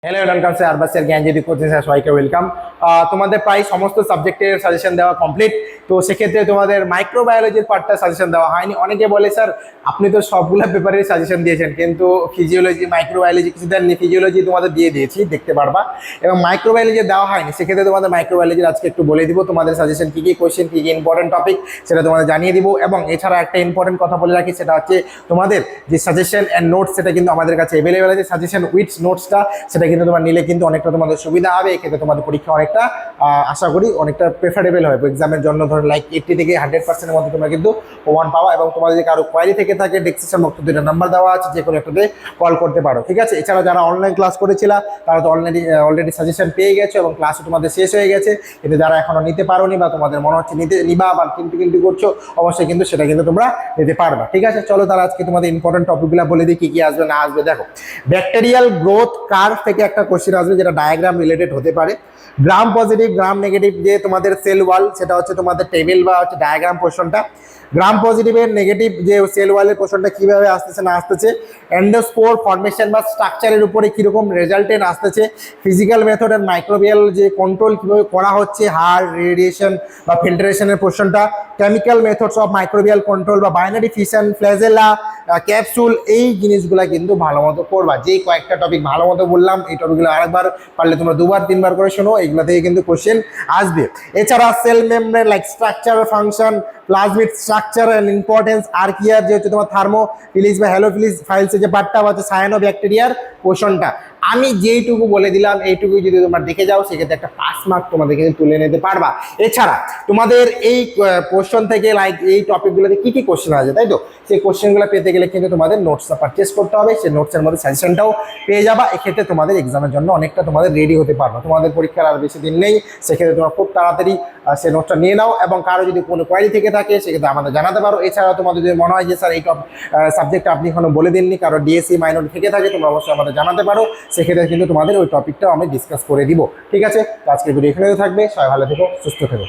Hello welcome sir আরবাসের জ্ঞান যদি করছেন স্যার সবাইকে ওয়েলকাম। তোমাদের প্রায় সমস্ত সাবজেক্টের সাজেশন দেওয়া কমপ্লিট। তো সেক্ষেত্রে তোমাদের মাইক্রোবায়োলজির পার্টটা সাজেশন দেওয়া হয়নি। অনেকে বলে স্যার আপনি তো সবগুলো পেপারের সাজেশন দিয়েছেন, কিন্তু ফিজিওলজি মাইক্রোবায়োলজি কিছু দেননি। ফিজিওলজি তোমাদের দিয়ে দিয়েছি, দেখতে পারবা, এবং মাইক্রোবায়োলজি দেওয়া হয়নি। সেক্ষেত্রে তোমাদের মাইক্রোবায়োলজির আজকে একটু বলে দিব তোমাদের সাজেশন কী কী কোয়েশ্চেন, কী কী ইম্পর্টেন্ট টপিক সেটা তোমাদের জানিয়ে দিব। এবং এছাড়া একটা ইম্পর্টেন্ট কথা বলে রাখি, সেটা হচ্ছে তোমাদের যে সাজেশন অ্যান্ড নোটস সেটা কিন্তু আমাদের কাছে অ্যাভেলেবেল আছে। সাজেশন উইথ নোটসটা সেটা কিন্তু তোমার নিলে কিন্তু অনেকটা তোমাদের সুবিধা হবে। এক্ষেত্রে তোমাদের পরীক্ষা অনেকটা আশা করি অনেকটা প্রেফারেবল হবে এক্সামের জন্য। ধরো লাইক 80 থেকে 100%-এর মধ্যে তোমরা কিন্তু প্রমাণ পাওয়া। এবং তোমাদের যদি কারো কোয়ারি থেকে থাকে ডেসক্রিপশন বক্সে দুটো নাম্বার দেওয়া আছে, যে কোনো একটাতে কল করতে পারো, ঠিক আছে। এছাড়া যারা অনলাইন ক্লাস করেছিল তারা তো অলরেডি সাজেশন পেয়ে গেছো এবং ক্লাসও তোমাদের শেষ হয়ে গেছে। কিন্তু যারা এখনো নিতে পারোনি বা তোমাদের মনে হচ্ছে নিবা বা কিন্তু করছো, অবশ্যই কিন্তু সেটা কিন্তু তোমরা নিতে পারবা, ঠিক আছে। চলো তাহলে আজকে তোমাদের ইম্পর্টেন্ট টপিকগুলো বলে দিই, কি কি আসবে না আসবে। দেখো, ব্যাকটেরিয়াল গ্রোথ কার্ভ থেকে একটা কোশ্চেন আসবে, যেটা ডায়াগ্রাম রিলেটেড হতে পারে। গ্রাম পজিটিভ গ্রাম নেগেটিভ যে তোমাদের সেল ওয়াল, সেটা হচ্ছে তোমাদের টেবিল বা হচ্ছে ডায়াগ্রাম পোর্শনটা। গ্রাম পজিটিভের নেগেটিভ যে সেল ওয়ালের পোর্শনটা কিভাবে আসতেছে না আসতেছে, এন্ডোস্পোর ফর্মেশন বা স্ট্রাকচারের উপরে কিরকম রেজাল্টেন্ট আসতেছে, ফিজিক্যাল মেথড এন্ড মাইক্রোবিয়াল যে কন্ট্রোল কিভাবে করা হচ্ছে, হার রেডিয়েশন বা ফিল্টারেশনের পোর্শনটা, chemical methods of microbial control বা বাইনারি ফিশন, ফ্ল্যাজেলা, ক্যাপসুল, এই জিনিসগুলো কিন্তু ভালো মতো করবা। যেই কয়েকটা টপিক ভালো মতো বললাম, এই টপিকগুলো আরেকবার পারলে তোমরা 2-3 বার করে শোনো, এইগুলো থেকে কিন্তু কোশ্চেন আসবে। এছাড়া cell membrane like structure, function, plasmid structure and importance, আর্কিয়ার যে হচ্ছে তোমার থার্মোফিলিস বা হ্যালোফিলিস ফাইলসের যে পার্টটা হচ্ছে সায়ানোব্যাকটেরিয়ার পোর্শনটা। আমি যেইটুকু বলে দিলাম এইটুকু যদি তোমরা দেখে যাও, সেক্ষেত্রে একটা 5 মার্ক তোমাদের কিন্তু তুলে নিতে পারবা। এছাড়া তোমাদের এই পোর্শন থেকে লাইক এই টপিকগুলোতে কি কি কোশ্চেন আছে, তাই তো, সেই কোশ্চেনগুলো পেতে গেলে কিন্তু তোমাদের নোটসটা পারচেস করতে হবে। সেই নোটসের মধ্যে সাজেশনটাও পেয়ে যাবা। এক্ষেত্রে তোমাদের এক্সামের জন্য অনেকটা তোমাদের রেডি হতে পারবে। তোমাদের পরীক্ষার আর বেশি দিন নেই, সেক্ষেত্রে তোমরা খুব তাড়াতাড়ি সেই নোটসটা নিয়ে নাও। এবং কারো যদি কোনো কোয়ারি থেকে থাকে সেক্ষেত্রে আমাদের জানাতে পারো। এছাড়া তোমাদের যদি মনে হয় যে স্যার এই সাবজেক্টটা আপনি এখনো বলে দিননি, কারো ডিএসসি মাইনর থেকে থাকে, তোমরা অবশ্যই আমাদের জানাতে পারো। সেক্ষেত্রে কিন্তু তোমাদের ওই টপিকটাও আমি ডিসকাস করে দিব, ঠিক আছে। তো আজকের ভিডিও এখানে থাকবে। সবাই ভালো থেকো, সুস্থ থেকো।